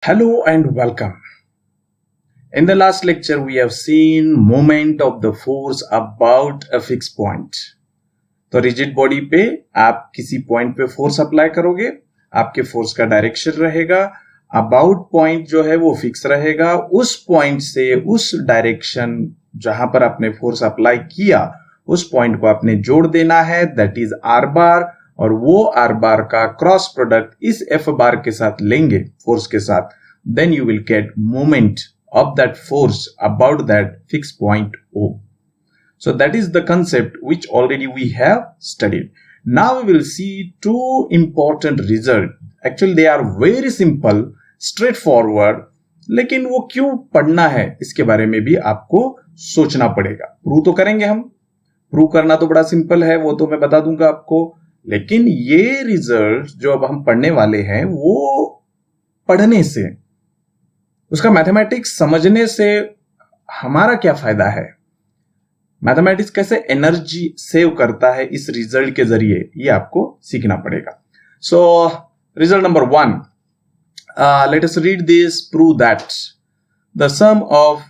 Hello and welcome. In the last lecture, we have seen moment of the force about a fixed point. तो rigid body पे आप किसी point पे force apply करोगे, आपके force का डायरेक्शन रहेगा, अबाउट पॉइंट जो है वो फिक्स रहेगा, उस पॉइंट से उस डायरेक्शन जहां पर आपने फोर्स अप्लाई किया उस पॉइंट को आपने जोड़ देना है, दैट इज आर बार, और वो आर बार का क्रॉस प्रोडक्ट इस एफ बार के साथ लेंगे फोर्स के साथ, then you will get moment of that force about that fixed point O. So that is the concept which already we have studied. Now we will see two important results. Actually they are very simple, straightforward, लेकिन वो क्यों पढ़ना है इसके बारे में भी आपको सोचना पड़ेगा. प्रूव तो करेंगे हम, प्रूव करना तो बड़ा सिंपल है, वो तो मैं बता दूंगा आपको, लेकिन ये रिजल्ट जो अब हम पढ़ने वाले हैं वो पढ़ने से, उसका मैथमेटिक्स समझने से हमारा क्या फायदा है, मैथमेटिक्स कैसे एनर्जी सेव करता है इस रिजल्ट के जरिए, ये आपको सीखना पड़ेगा. So result number 1, let us read this. Prove that the sum of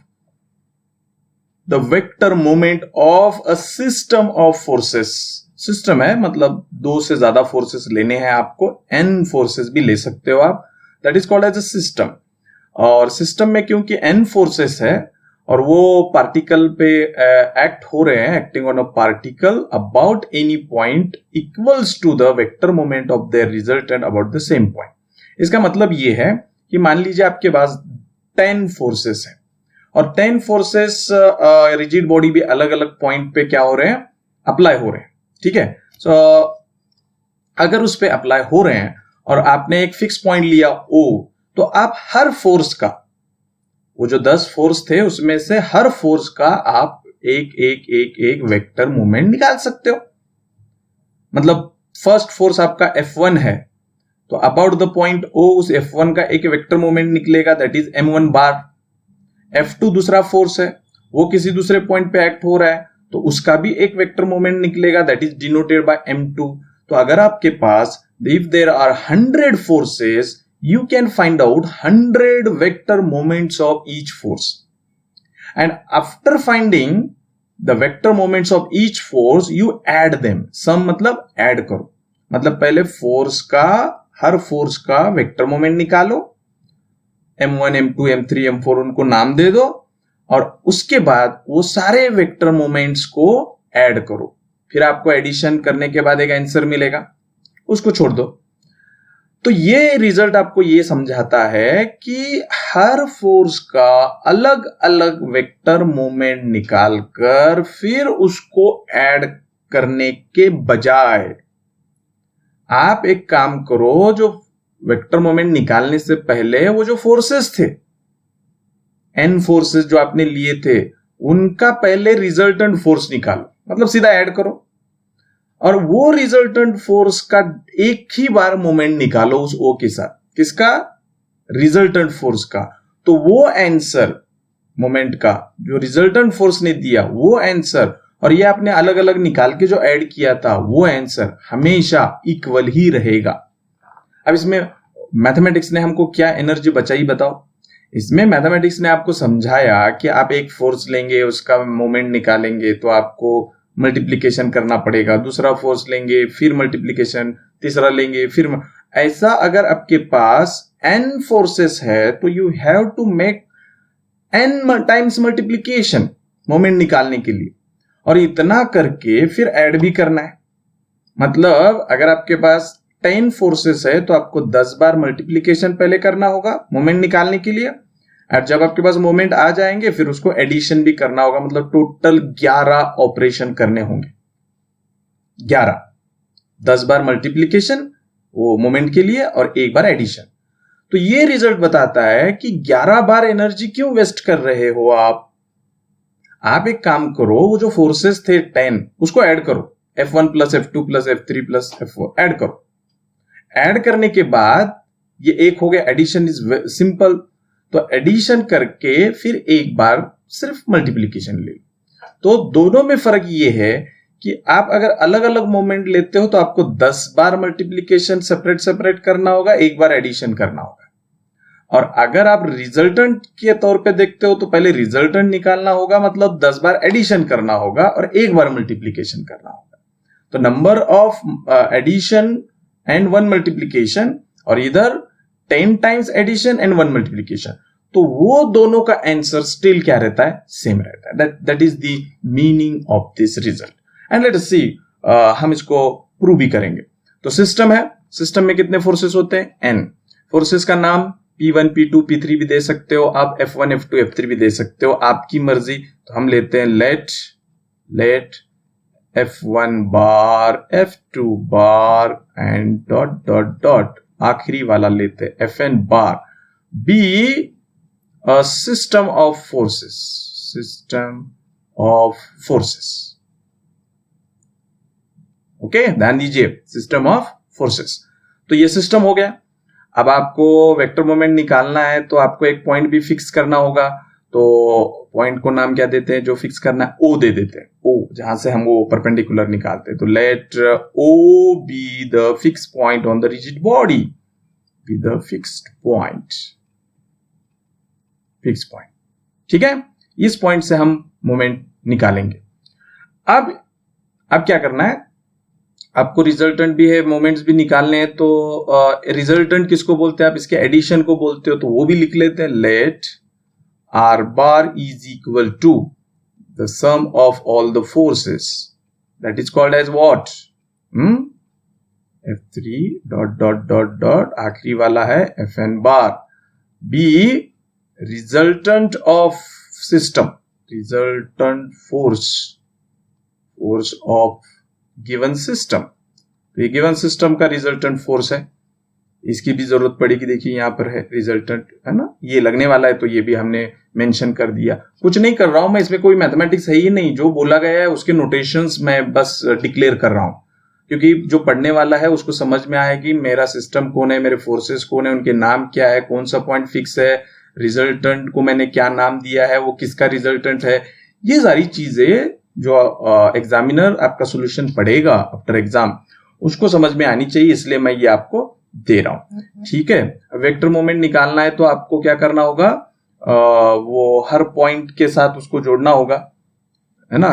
the vector moment of a system of forces, system है मतलब दो से ज्यादा फोर्सेस लेने हैं आपको, एन फोर्सेस भी ले सकते हो आप, that is called as a system. और सिस्टम में क्योंकि एन फोर्सेस है और वो पार्टिकल पे एक्ट हो रहे हैं, acting on a particle about any point equals to the vector moment of their resultant about the same point. इसका मतलब ये है कि मान लीजिए आपके पास 10 फोर्सेस हैं और 10 फोर्सेस रिजिड बॉडी भी अलग अलग पॉइंट पे क्या हो रहे हैं, अप्लाई हो रहे हैं. ठीक है, सो अगर उस पे अप्लाई हो रहे हैं और आपने एक फिक्स पॉइंट लिया O, तो आप हर फोर्स का, वो जो 10 फोर्स थे उसमें से हर फोर्स का आप एक एक एक एक वेक्टर मूवमेंट निकाल सकते हो. मतलब फर्स्ट फोर्स आपका F1 है तो अबाउट द पॉइंट O उस F1 का एक वेक्टर मूवमेंट निकलेगा, that is M1 bar. F2 दूसरा फोर्स है, वो किसी दूसरे पॉइंट पे एक्ट हो रहा है तो उसका भी एक वेक्टर मूवमेंट निकलेगा, that is denoted by M2. तो अगर आपके पास if there are 100 forces, you can find out 100 vector moments of each force, and after finding the vector moments of each force you add them. sum मतलब add करो, मतलब पहले force का, हर force का वेक्टर मोमेंट निकालो, M1 M2 M3 M4 उनको नाम दे दो, और उसके बाद वो सारे वेक्टर मोमेंट्स को ऐड करो, फिर आपको एडिशन करने के बाद एक आंसर मिलेगा, उसको छोड़ दो. तो ये रिजल्ट आपको ये समझाता है कि हर फोर्स का अलग अलग वेक्टर मोमेंट निकालकर फिर उसको ऐड करने के बजाय आप एक काम करो, जो वेक्टर मोमेंट निकालने से पहले वो जो फोर्सेस थे, एन फोर्सेस जो आपने लिए थे, उनका पहले रिजल्टेंट फोर्स निकालो, मतलब सीधा ऐड करो, और वो रिजल्टेंट फोर्स का एक ही बार मोमेंट निकालो उस O के साथ. किसका? रिजल्टेंट फोर्स का. तो वो आंसर मोमेंट का जो रिजल्टेंट फोर्स ने दिया वो आंसर, और ये आपने अलग अलग निकाल के जो ऐड किया था वो आंसर हमेशा इक्वल ही रहेगा. अब इसमें मैथमेटिक्स ने हमको क्या एनर्जी बचाई बताओ. इसमें मैथमेटिक्स ने आपको समझाया कि आप एक फोर्स लेंगे, उसका मोमेंट निकालेंगे तो आपको मल्टीप्लीकेशन करना पड़ेगा, दूसरा फोर्स लेंगे फिर मल्टीप्लीकेशन, तीसरा लेंगे फिर ऐसा. अगर आपके पास n फोर्सेस है तो you have to make n times multiplication moment निकालने के लिए, और इतना करके फिर ऐड भी करना है. मतलब अगर आपके पास 10 फोर्सेस है तो आपको 10 बार मल्टीप्लीकेशन पहले करना होगा मोमेंट निकालने के लिए, और जब आपके पास मोमेंट आ जाएंगे फिर उसको एडिशन भी करना होगा, मतलब टोटल 11 ऑपरेशन करने होंगे. 11, 10 बार मल्टीप्लीकेशन वो मोमेंट के लिए और एक बार एडिशन. तो ये रिजल्ट बताता है कि 11 बार एनर्जी क्यों वेस्ट कर रहे हो आप. आप एक काम करो, वो जो फोर्सेस थे 10 उसको ऐड करो, F1 plus F2 plus F3 plus F4 add करो. ऐड करने के बाद ये एक हो गया, एडिशन इज सिंपल, तो एडिशन करके फिर एक बार सिर्फ मल्टीप्लीकेशन ले. तो दोनों में फर्क ये है कि आप अगर अलग अलग मोमेंट लेते हो तो आपको 10 बार मल्टीप्लीकेशन सेपरेट सेपरेट करना होगा, एक बार एडिशन करना होगा. और अगर आप रिजल्टेंट के तौर पे देखते हो तो पहले रिजल्टेंट निकालना होगा, मतलब 10 बार एडिशन करना होगा और 1 बार मल्टीप्लीकेशन करना होगा। तो number of addition and 1 multiplication, और इधर 10 टाइम्स एडिशन एंड 1 मल्टीप्लीकेशन, तो वो दोनों का आंसर स्टिल क्या रहता है, सेम रहता है। That is the meaning of this result. And let us see, हम इसको प्रूव भी करेंगे। तो सिस्टम है, सिस्टम में कितने फोर्सेस होते हैं, n। फोर्सेस का नाम P1 P2 P3 भी दे सकते हो आप, F1 F2 F3 भी दे सकते हो, आपकी मर्जी। तो हम लेते हैं let F1 bar F2 bar and dot dot dot, आखिरी वाला लेते हैं Fn bar be a system of forces, system of forces. Okay, ध्यान दीजिए, सिस्टम ऑफ फोर्सेस। तो ये सिस्टम हो गया। अब आपको वेक्टर मोमेंट निकालना है तो आपको एक पॉइंट भी फिक्स करना होगा। तो पॉइंट को नाम क्या देते हैं, जो फिक्स करना है ओ दे देते हैं, ओ, जहां से हम वो परपेंडिकुलर निकालते हैं। तो let O be the fix point on the rigid body, be the fixed point, fix point. ठीक है, इस पॉइंट से हम मोमेंट निकालेंगे। अब क्या करना है, आपको रिजल्टेंट भी है, मोमेंट्स भी निकालने हैं। तो रिजल्टेंट किसको बोलते हैं, आप इसके एडिशन को बोलते हो, तो वो भी लिख लेते हैं। Let r bar is equal to the sum of all the forces, that is called as what, F3 dot dot dot dot, आखिरी वाला है Fn bar, be resultant of system, resultant force of given system. तो ये given system का resultant force है, इसकी भी जरूरत पड़ेगी। देखिए यहां पर है रिजल्टेंट, है ना, ये लगने वाला है, तो ये भी हमने मेंशन कर दिया। कुछ नहीं कर रहा हूं मैं, इसमें कोई मैथमेटिक्स है ही नहीं, जो बोला गया है उसके नोटेशंस मैं बस डिक्लेयर कर रहा हूं, क्योंकि जो पढ़ने वाला है उसको समझ में आए कि मेरा सिस्टम कौन है, मेरे फोर्सेस कौन है, उनके नाम क्या है, कौन सा पॉइंट फिक्स है, रिजल्टेंट को मैंने क्या नाम दिया है, वो किसका रिजल्टेंट है। ये सारी चीजें जो एग्जामिनर आपका सॉल्यूशन पढ़ेगा आफ्टर एग्जाम, उसको समझ में आनी चाहिए, इसलिए मैं ये आपको दे रहा हूं। ठीक है, वेक्टर मोमेंट निकालना है तो आपको क्या करना होगा, वो हर पॉइंट के साथ उसको जोड़ना होगा, है ना।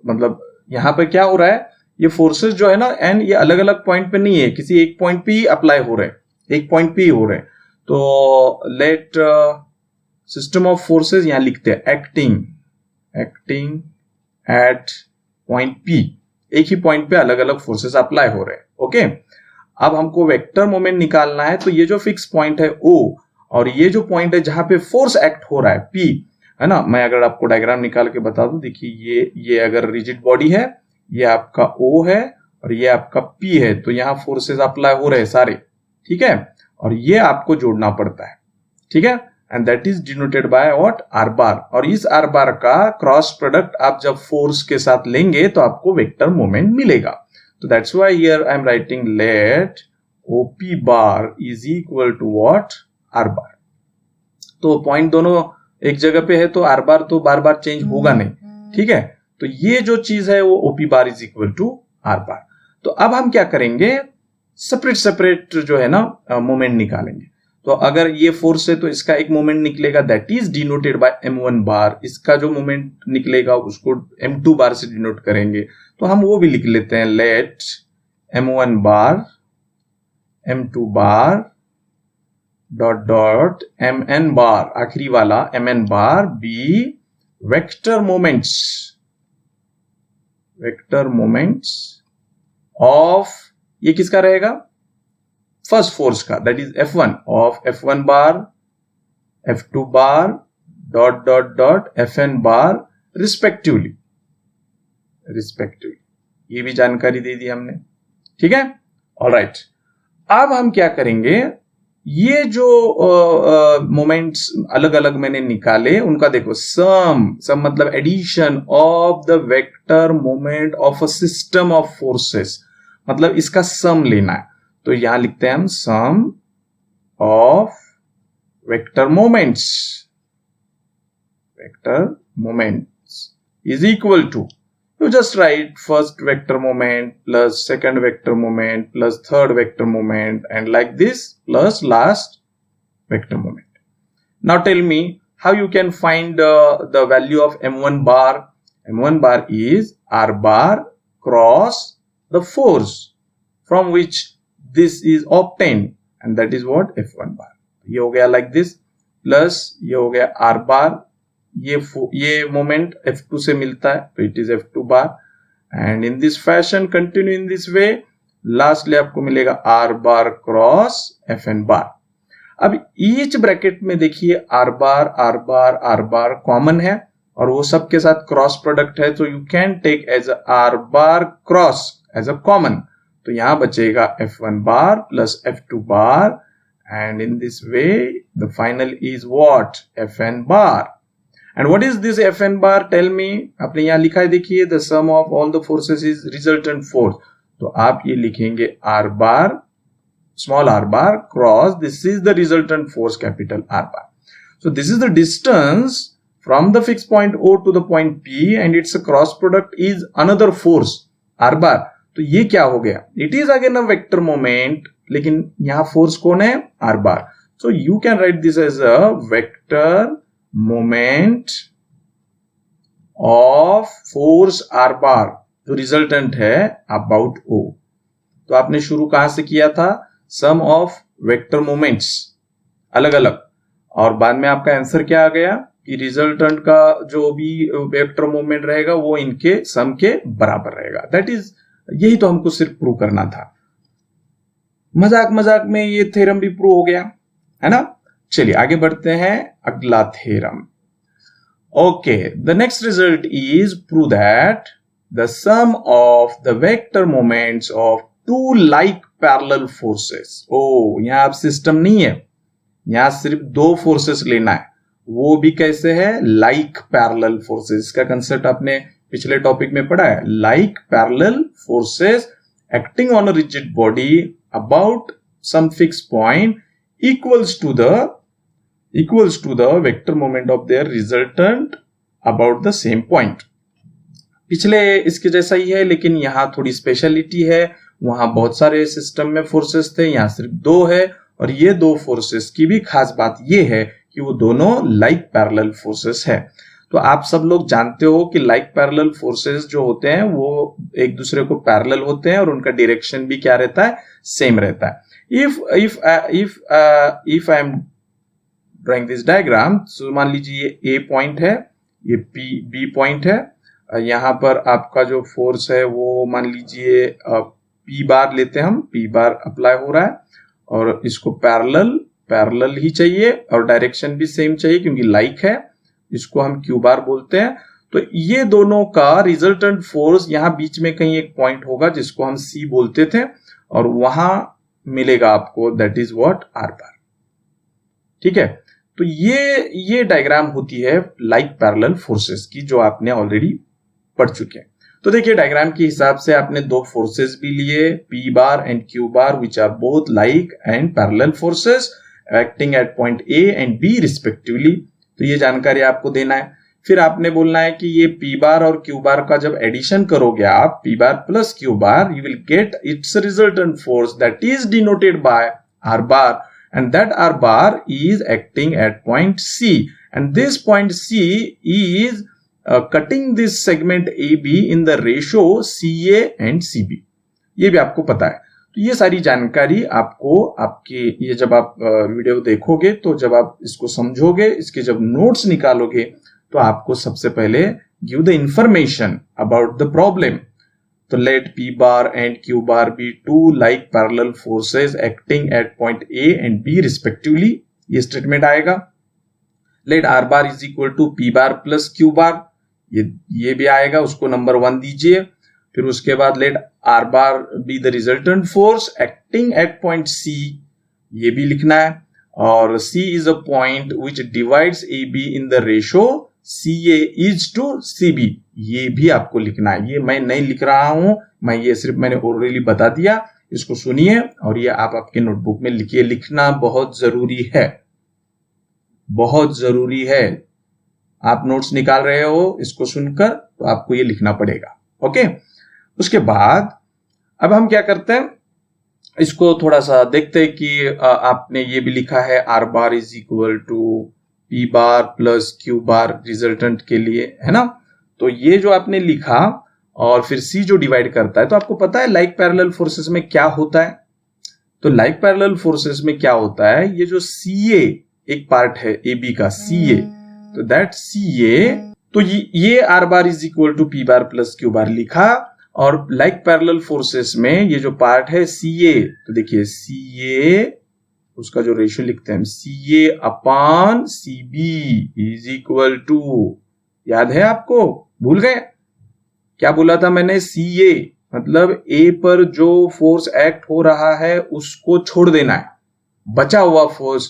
मतलब यहां पर क्या हो रहा है, ये फोर्सेस जो है ना एंड, ये अलग अलग पॉइंट पे नहीं है, किसी एक पॉइंट पे ही अप्लाई हो रहे हैं, एक पॉइंट पे ही हो रहे हैं। तो लेट सिस्टम ऑफ फोर्सेस यहां लिखते हैं एक्टिंग एट पॉइंट P, एक ही पॉइंट पे अलग अलग फोर्सेस अप्लाई हो रहे हैं। ओके, अब हमको वेक्टर मोमेंट निकालना है। तो ये जो फिक्स पॉइंट है O, और ये जो पॉइंट है जहां पे फोर्स एक्ट हो रहा है P, है ना। मैं अगर आपको डायग्राम निकाल के बता दूं, देखिए ये अगर रिजिड बॉडी है, ये आपका O है और ये आपका P है, तो यहां फोर्सेस अप्लाई हो रहे हैं सारे, ठीक है, और ये आपको जोड़ना पड़ता है, ठीक है, and that is denoted by what, r बार। और इस आर बार का क्रॉस प्रोडक्ट आप जब फोर्स के साथ लेंगे तो आपको वेक्टर मोमेंट मिलेगा। तो that's why here I am writing let OP bar is equal to what, r bar. तो पॉइंट दोनों एक जगह पे है तो आर बार तो बार बार चेंज होगा नहीं, ठीक है। तो ये जो चीज है वो OP bar is equal to r bar. तो अब हम क्या करेंगे, सेपरेट जो है ना मोमेंट निकालेंगे। तो अगर ये फोर्स है तो इसका एक मोमेंट निकलेगा, that is denoted bye M1 बार। इसका जो मोमेंट निकलेगा उसको M2 बार से डिनोट करेंगे, तो हम वो भी लिख लेते हैं, let M1 bar M2 bar dot dot Mn bar, आखिरी वाला Mn bar be vector moments of, ये किसका रहेगा, फर्स्ट फोर्स का, that is F1 of F1 bar F2 bar dot dot dot Fn bar respectively. ये भी जानकारी दे दी हमने, ठीक है, ऑलराइट। अब हम क्या करेंगे, ये जो मोमेंट्स अलग अलग मैंने निकाले उनका देखो सम मतलब addition of the vector moment of a system of forces, मतलब इसका सम लेना है। तो यहां लिखते हैं हम sum of vector moments is equal to, you just write first vector moment plus second vector moment plus third vector moment and like this plus last vector moment. Now tell me how you can find the value of m1 bar. m1 bar is r bar cross the force from which this is obtained and that is what f1 bar. ये हो गया like this plus ये हो गया r bar, ये moment f2 से मिलता है तो it is f2 bar and in this fashion continue in this way. Lastly आपको मिलेगा r bar cross fn bar. अब ईच ब्रैकेट में देखिए r bar कॉमन है और वो सब के साथ क्रॉस प्रोडक्ट है तो you can take as r bar cross as a common. तो यहां बचेगा f1 bar plus f2 bar and in this way the final is what? fn bar. And what is this fn bar? Tell me. आपने यहां लिखा है देखिए the sum of all the forces is resultant force. तो आप ये लिखेंगे r bar small r bar cross this is the resultant force capital R bar. So this is the distance from the fixed point O to the point P and its cross product is another force R bar. तो ये क्या हो गया? It is again a vector moment लेकिन यहां force कौन है? R bar. So you can write this as a vector moment of force R bar जो रिजल्टेंट है अबाउट O. तो आपने शुरू कहां से किया था? सम ऑफ वेक्टर मोमेंट्स अलग अलग और बाद में आपका आंसर क्या आ गया कि रिजल्टेंट का जो भी वेक्टर मोमेंट रहेगा वो इनके सम के बराबर रहेगा. दैट इज यही तो हमको सिर्फ प्रूव करना था. मजाक मजाक में ये थ्योरम भी प्रूव हो गया है ना. चलिए आगे बढ़ते हैं अगला theorem. Okay the next result is prove that the sum of the vector moments of two like parallel forces. ओ यहां अब सिस्टम नहीं है, यहां सिर्फ दो फोर्सेस लेना है. वो भी कैसे है? Like parallel forces. इसका कंसेप्ट आपने पिछले टॉपिक में पढ़ा है. Like parallel forces acting on a rigid body about some fix point equals to the vector moment of their resultant about the same point. पिछले इसके जैसा ही है लेकिन यहां थोड़ी स्पेशलिटी है. वहां बहुत सारे सिस्टम में फोर्सेस थे, यहां सिर्फ दो है और ये दो फोर्सेस की भी खास बात ये है कि वो दोनों लाइक पैरेलल फोर्सेस है. तो आप सब लोग जानते हो कि लाइक पैरेलल फोर्सेस जो होते हैं वो एक दूसरे को पैरेलल होते हैं और उनका डायरेक्शन भी क्या रहता है? सेम रहता है. If I am drawing this diagram, तो मान लीजिए ये A पॉइंट है, ये B पॉइंट है. यहां पर आपका जो फोर्स है वो मान लीजिए P बार लेते हैं हम. P बार अप्लाई हो रहा है और इसको पैरेलल ही चाहिए और डायरेक्शन भी सेम चाहिए क्योंकि लाइक है. इसको हम Q बार बोलते हैं. तो ये दोनों का रिजल्टेंट फोर्स यहाँ बीच में कहीं एक पॉइंट होगा जिसको हम C बोलते थे और वहां मिलेगा आपको. That is what? R बार. ठीक है. तो ये डायग्राम होती है लाइक पैरेलल फोर्सेस की जो आपने ऑलरेडी पढ़ चुके हैं. तो देखिए डायग्राम के हिसाब से आपने दो फोर्सेस भी लिए P bar and Q bar which are both like and parallel forces acting at point A and B respectively. तो ये जानकारी आपको देना है. फिर आपने बोलना है कि ये P बार और Q बार का जब एडिशन करोगे आप P bar plus Q bar you will gate it's resultant force that is denoted bye R bar and that R bar is acting at point C and this point C is cutting this segment AB in the ratio CA and CB. ये भी आपको पता है. तो ये सारी जानकारी आपको आपके ये जब आप वीडियो देखोगे तो जब आप इसको समझोगे, इसके जब नोट्स निकालोगे तो आपको सबसे पहले give the information about the problem. तो let P bar and Q bar be two like parallel forces acting at point A and B respectively. ये स्टेटमेंट आएगा. Let R bar is equal to P bar plus Q bar. ये भी आएगा, उसको number 1 दीजिए. फिर उसके बाद let R bar be the resultant force acting at point C. ये भी लिखना है. और C is a point which divides AB in the ratio CA is to CB. ये भी आपको लिखना है. ये मैं नहीं लिख रहा हूं, मैं ये सिर्फ मैंने ओरली बता दिया. इसको सुनिए और ये आप आपके नोटबुक में लिखिए. लिखना बहुत जरूरी है, बहुत जरूरी है. आप नोट्स निकाल रहे हो इसको सुनकर तो आपको ये लिखना पड़ेगा. ओके, उसके बाद अब हम क्या करते हैं, इसको थोड़ा सा देखते हैं कि आपने ये भी लिखा है r bar is equal to p bar plus q bar resultant के लिए, है ना। तो ये जो आपने लिखा और फिर सी जो डिवाइड करता है, तो आपको पता है लाइक पैरेलल फोर्सेस में क्या होता है। तो लाइक पैरेलल फोर्सेस में क्या होता है, ये जो सी ए एक पार्ट है ए बी का सी ए, तो दैट सी ए, तो ये r bar is equal to p bar plus q bar लिखा, और लाइक पैरेलल फोर्सेस में ये जो पार्ट है सी ए, तो देखिए सी ए उसका जो रेशियो लिखते हैं C A upon C B is equal to, याद है आपको, भूल गए क्या बोला था मैंने, सी ए मतलब ए पर जो फोर्स एक्ट हो रहा है उसको छोड़ देना है, बचा हुआ फोर्स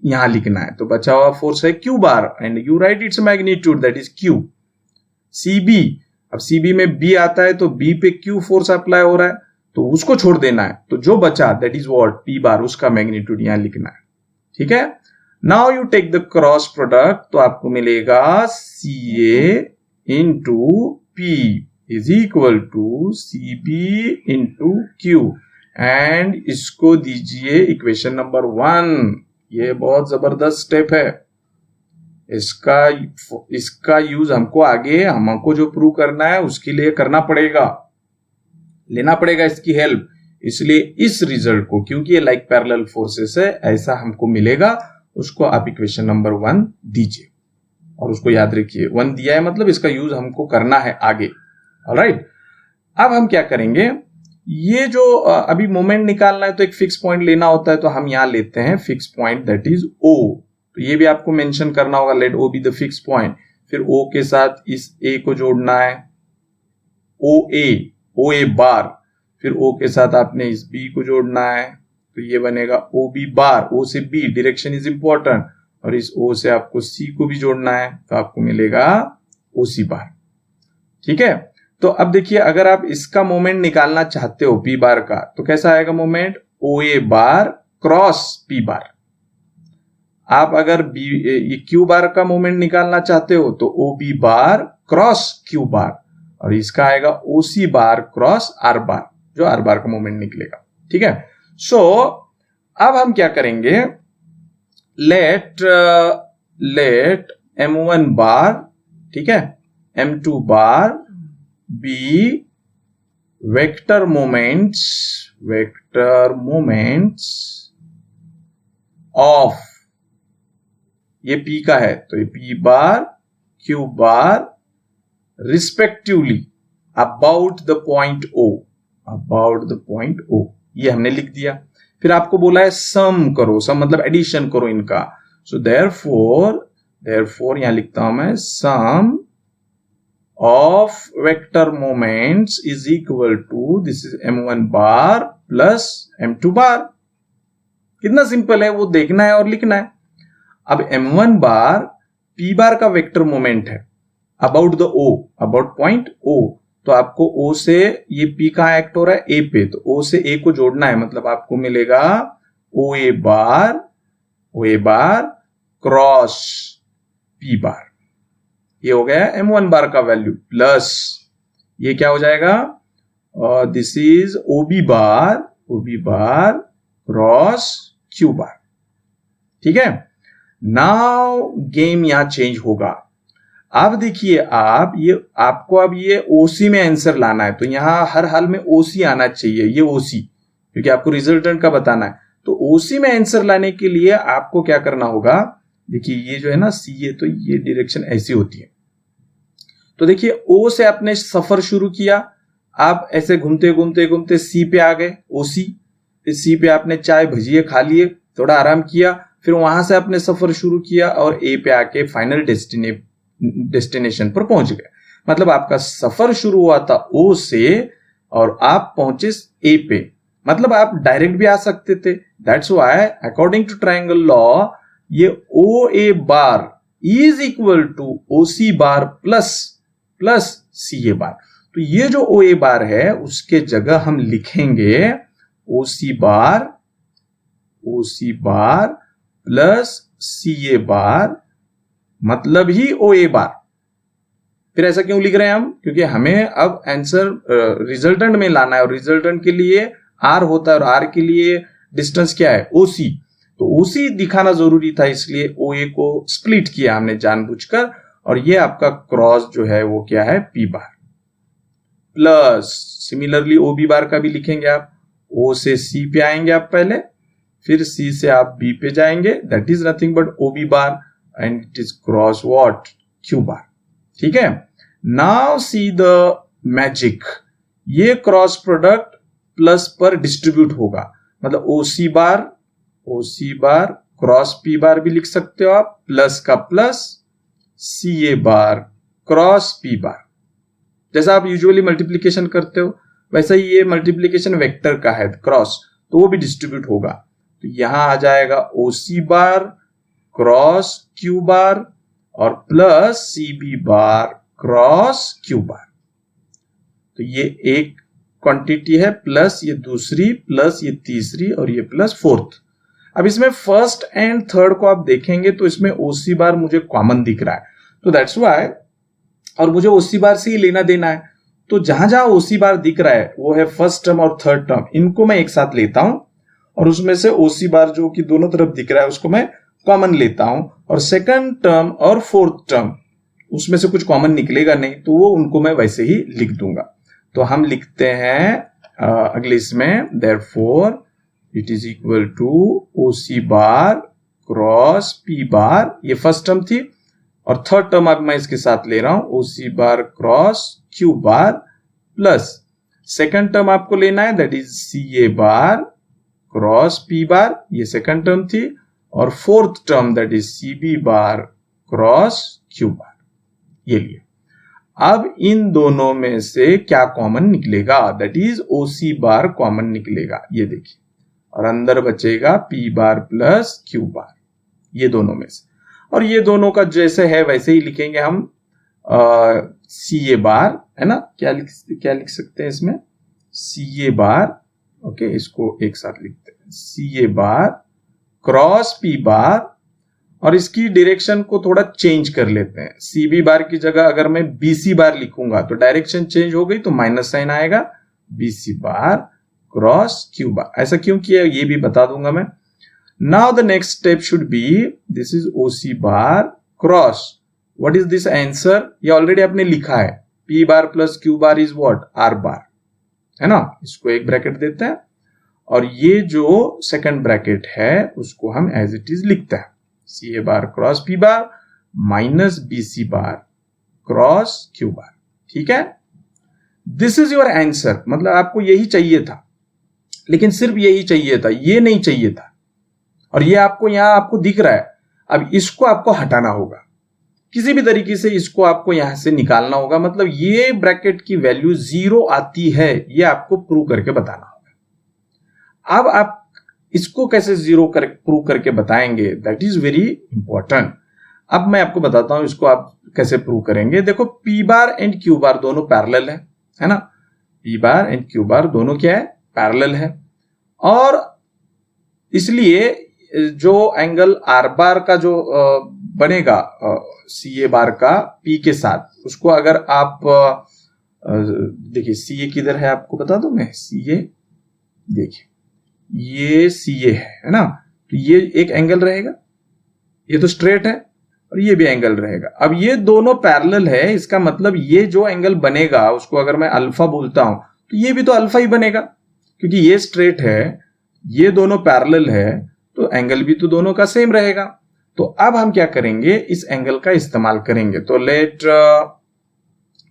यहां लिखना है। तो बचा हुआ फोर्स है q bar and you write its magnitude that is q. C B, अब सी बी में बी आता है तो बी पे क्यू फोर्स अप्लाई हो रहा है, तो उसको छोड़ देना है, तो जो बचा that is what P bar, उसका मैग्नीट्यूड यहां लिखना है। ठीक है, now you take the cross product, तो आपको मिलेगा C A into P is equal to C B into Q, and इसको दीजिए इक्वेशन नंबर 1। ये बहुत जबरदस्त स्टेप है, इसका यूज हमको आगे हमको जो प्रूव करना है उसके लिए करना पड़ेगा, लेना पड़ेगा इसकी हेल्प। इसलिए इस रिजल्ट को, क्योंकि ये लाइक पैरेलल फोर्सेस है, ऐसा हमको मिलेगा, उसको आप इक्वेशन नंबर 1 दीजिए और उसको याद रखिए, 1 दिया है मतलब इसका यूज हमको करना है आगे। ऑलराइट, अब हम क्या करेंगे, ये जो अभी मोमेंट निकालना है तो एक फिक्स पॉइंट लेना होता है, तो हम यहां लेते हैं fix point that is O. तो ये भी आपको मेंशन करना होगा, let O be the fix point. फिर ओ के साथ इस ए को जोड़ना है, ओ ए बार, फिर ओ के साथ आपने इस बी को जोड़ना है, तो ये बनेगा ओ बी बार, ओ से बी डायरेक्शन इज इंपॉर्टेंट, और इस ओ से आपको सी को भी जोड़ना है, तो आपको मिलेगा ओ सी बार। ठीक है, तो अब देखिए अगर आप इसका मोमेंट निकालना चाहते हो पी बार का, तो कैसा आएगा मोमेंट, ओ ए बार क्रॉस पी बार। आप अगर ये क्यू बार का मोमेंट निकालना चाहते हो तो O B bar cross Q bar, और इसका आएगा ओ सी बार क्रॉस आर बार, जो आर बार का मोमेंट निकलेगा। ठीक है, सो अब हम क्या करेंगे, लेट M1 बार, ठीक है, M2 bar be vector moments of, ये P का है तो ये P bar Q bar respectively about the point O, ये हमने लिख दिया। फिर आपको बोला है सम करो, सम मतलब एडिशन करो इनका, सो देयरफॉर यहां लिखता हूं मैं, sum of vector moments is equal to, this is M1 bar plus M2 bar. कितना सिंपल है वो देखना है और लिखना है। अब M1 बार P बार का वेक्टर मोमेंट है about the O, about point O, तो आपको O से, ये P कहां एक्ट हो रहा है, A पे, तो O से A को जोड़ना है, मतलब आपको मिलेगा OA बार क्रॉस P बार, ये हो गया M1 बार का वैल्यू, प्लस ये क्या हो जाएगा, this is OB bar cross Q बार। ठीक है, नाउ गेम यहां चेंज होगा। अब देखिए आप, ये आपको अब ये OC में आंसर लाना है, तो यहां हर हाल में OC आना चाहिए, ये OC, क्योंकि आपको रिजल्टेंट का बताना है। तो OC में आंसर लाने के लिए आपको क्या करना होगा, देखिए ये जो है ना CA, तो ये डायरेक्शन ऐसी होती है। तो देखिए O से आपने सफर शुरू किया, आप ऐसे घूमते घूमते C पे आ गए, OC, फिर C पे आपने चाय भजिए खा लिए, थोड़ा आराम किया, फिर वहां से आपने सफर शुरू किया और A पे आके फाइनल डेस्टिनेशन पर पहुंच गए। मतलब आपका सफर शुरू हुआ था O से और आप पहुंचे A पे, मतलब आप डायरेक्ट भी आ सकते थे। That's why according to triangle law ये OA bar is equal to OC bar plus CA bar. तो ये जो OA बार है उसके जगह हम लिखेंगे OC बार प्लस CA बार, मतलब ही OA बार। फिर ऐसा क्यों लिख रहे हैं हम? क्योंकि हमें अब आंसर रिजल्टेंट में लाना है और रिजल्टेंट के लिए आर होता है और आर के लिए डिस्टेंस क्या है? ओसी। तो ओसी दिखाना जरूरी था, इसलिए ओए को स्प्लिट किया हमने जानबूझकर, और ये आपका क्रॉस जो है वो क्या है? P bar plus similarly O B bar का भी लिखेंगे आप। ओ से सी पे आएंगे आप पहले, फिर सी से आप बी पे जाएंगे, that is nothing but O B bar and it is cross what? Q bar. ठीक है, नाउ सी द मैजिक, ये क्रॉस प्रोडक्ट प्लस पर डिस्ट्रीब्यूट होगा, मतलब ओसी बार क्रॉस पी बार भी लिख सकते हो आप, प्लस का plus C A bar cross P बार। जैसा आप यूजुअली मल्टीप्लीकेशन करते हो वैसा ही ये मल्टीप्लीकेशन वेक्टर का है क्रॉस, तो वो भी डिस्ट्रीब्यूट होगा। तो यहां आ जाएगा ओसी बार क्रॉस क्यू बार और plus C B bar cross Q bar. तो ये एक क्वांटिटी है, प्लस ये दूसरी, प्लस ये तीसरी और ये प्लस फोर्थ। अब इसमें फर्स्ट एंड थर्ड को आप देखेंगे तो इसमें ओसी बार मुझे कॉमन दिख रहा है, तो दैट्स व्हाई, और मुझे ओसी बार से ही लेना देना है, तो जहां जहां ओसी बार दिख रहा है वो है फर्स्ट टर्म और थर्ड टर्म, इनको मैं एक साथ लेता हूं और उसमें से ओसी बार जो कि दोनों तरफ दिख रहा है उसको मैं कॉमन लेता हूं, और सेकंड टर्म और फोर्थ टर्म उसमें से कुछ कॉमन निकलेगा नहीं, तो वो उनको मैं वैसे ही लिख दूंगा। तो हम लिखते हैं अगले इसमें, therefore it is equal to OC bar cross P bar, ये फर्स्ट टर्म थी, और थर्ड टर्म अब मैं इसके साथ ले रहा हूं OC bar cross Q bar, plus second term आपको लेना है that is C A bar cross P bar, ये सेकंड टर्म थी, और fourth term that is C B bar cross Q bar, ये लिए। अब इन दोनों में से क्या कॉमन निकलेगा? That is OC bar common निकलेगा, ये देखिए, और अंदर बचेगा P bar plus q bar, ये दोनों में से, और ये दोनों का जैसे है वैसे ही लिखेंगे हम। सी ए बार है ना, क्या लिख सकते हैं इसमें? सी ए बार, ओके, इसको एक साथ लिखते हैं, C A bar cross P बार, और इसकी डायरेक्शन को थोड़ा चेंज कर लेते हैं। सी बी बार की जगह अगर मैं बी सी बार लिखूंगा तो डायरेक्शन चेंज हो गई, तो माइनस साइन आएगा, B C bar cross Q bar. ऐसा क्यों किया ये भी बता दूंगा मैं। Now the next step should be, this is OC bar cross, what is this answer? ये ऑलरेडी आपने लिखा है, p bar plus q bar is what? R बार, है ना। इसको एक ब्रैकेट देते हैं, और ये जो सेकंड ब्रैकेट है उसको हम एज इट इज लिखते हैं, C A bar cross P bar minus B C bar cross Q bar. ठीक है, दिस इज योर आंसर, मतलब आपको यही चाहिए था, लेकिन सिर्फ यही चाहिए था, ये नहीं चाहिए था, और ये आपको यहां आपको दिख रहा है। अब इसको आपको हटाना होगा, किसी भी तरीके से इसको आपको यहां से निकालना होगा, मतलब ये ब्रैकेट की वैल्यू 0 आती है, ये आपको प्रूव करके बताना होगा। अब आप इसको कैसे 0 प्रूव करके बताएंगे, दैट इज वेरी इंपॉर्टेंट। अब मैं आपको बताता हूं इसको आप कैसे प्रूव करेंगे। देखो, P bar and Q bar दोनों पैरेलल है ना, P bar and Q bar दोनों क्या है? पैरेलल है, और इसलिए जो एंगल आर बार का जो बनेगा सी ए बार का पी के साथ, उसको अगर आप देखिए, सी ए किधर है आपको बता दूं मैं, सी ए देखिए, ये सी ए है ना, तो ये एक एंगल रहेगा, ये तो स्ट्रेट है, और ये भी एंगल रहेगा। अब ये दोनों पैरेलल है, इसका मतलब ये जो एंगल बनेगा उसको अगर मैं अल्फा बोलता हूं तो ये भी तो अल्फा ही बनेगा, क्योंकि ये स्ट्रेट है, ये दोनों पैरेलल है, तो एंगल भी तो दोनों का सेम रहेगा। तो अब हम क्या करेंगे, इस एंगल का इस्तेमाल करेंगे। तो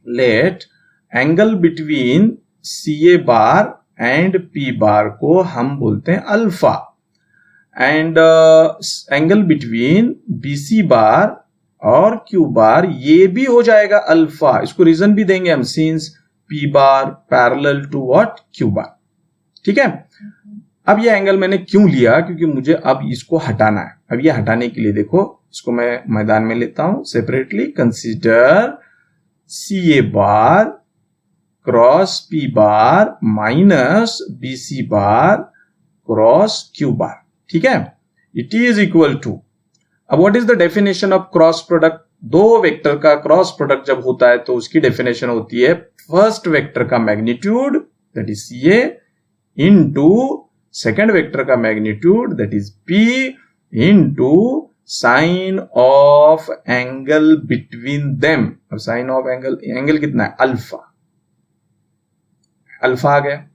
let angle between C A bar and P bar को हम बोलते हैं alpha, and angle between B C bar और क्यू बार ये भी हो जाएगा अल्फा। इसको रीजन भी देंगे हम, since P bar parallel to what? Q bar. ठीक है, अब ये एंगल मैंने क्यों लिया? क्योंकि मुझे अब इसको हटाना है। अब ये हटाने के लिए देखो, इसको मैं मैदान में लेता हूं separately. Consider C A bar cross P bar minus B C bar cross Q bar. ठीक है, इट इज इक्वल टू, अब what is the definition of cross product? दो वेक्टर का क्रॉस प्रोडक्ट जब होता है तो उसकी डेफिनेशन होती है फर्स्ट वेक्टर का magnitude that is CA into second vector का magnitude that is P into sine of angle between them. अब साइन ऑफ एंगल कितना है? अल्फा। अल्फा आ गया।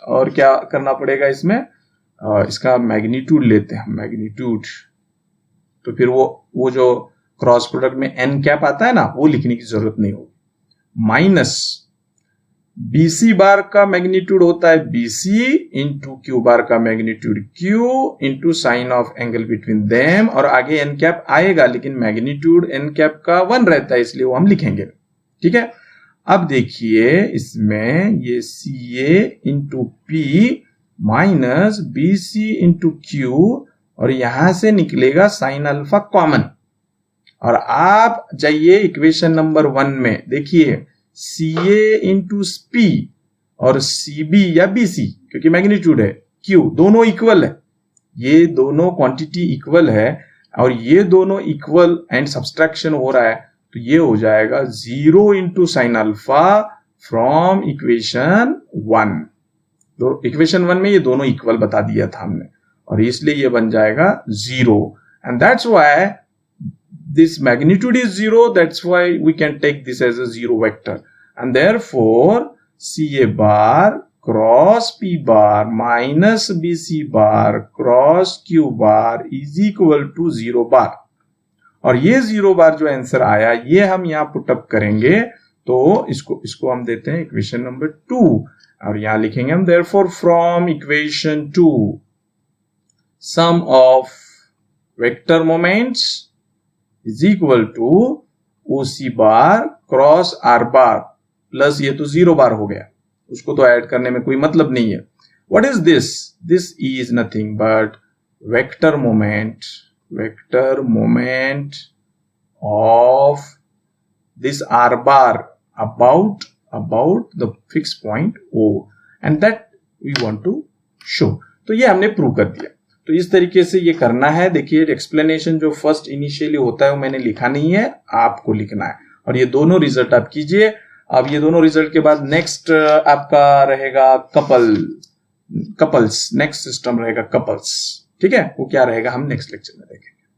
और क्या करना पड़ेगा इसमें? इसका मैग्नीट्यूड लेते हैं, मैग्नीट्यूड। तो फिर वो जो क्रॉस प्रोडक्ट में n कैप आता है ना, वो लिखने की जरूरत नहीं होगी। माइनस BC बार का मैग्नीट्यूड होता है BC इंटू Q बार का magnitude Q into sine of angle between them, और आगे n कैप आएगा लेकिन मैग्नीट्यूड n कैप का 1 रहता है, इसलिए वो हम लिखेंगे। ठीक है। अब देखिए इसमें ये CA into P minus BC into Q, और यहां से निकलेगा साइन अल्फा कॉमन। और आप जाइए इक्वेशन नंबर 1 में, देखिए CA इंटू P और CB या BC, क्योंकि मैग्नीट्यूड है Q, दोनों इक्वल है। ये दोनों क्वांटिटी इक्वल है और ये दोनों इक्वल एंड सब्सट्रैक्शन हो रहा है, तो ये हो जाएगा 0 into sine alpha from equation 1। तो इक्वेशन 1 में ये दोनों इक्वल बता दिया था हमने, और इसलिए ये बन जाएगा 0, and that's why this magnitude is 0, that's why we can take this as a 0 vector, and therefore CA bar cross P bar minus BC bar cross Q bar is equal to 0 bar. और ये 0 बार जो answer आया ये हम यहां put up करेंगे, तो इसको हम देते हैं इक्वेशन नंबर 2, और यहां लिखेंगे हम therefore from equation 2 sum of vector moments is equal to OC bar cross R bar plus ये तो 0 बार हो गया, उसको तो ऐड करने में कोई मतलब नहीं है। What is this? This is nothing but vector moment of this R bar about the fixed point O, and that we want to show। तो ये हमने प्रूव कर दिया। तो इस तरीके से ये करना है। देखिए एक्सप्लेनेशन जो फर्स्ट इनिशियली होता है वो मैंने लिखा नहीं है, आपको लिखना है, और ये दोनों रिजल्ट आप कीजिए। अब ये दोनों रिजल्ट के बाद नेक्स्ट आपका रहेगा कपल्स, नेक्स्ट सिस्टम रहेगा कपल्स। ठीक है, वो क्या रहेगा हम नेक्स्ट लेक्चर में देखेंगे।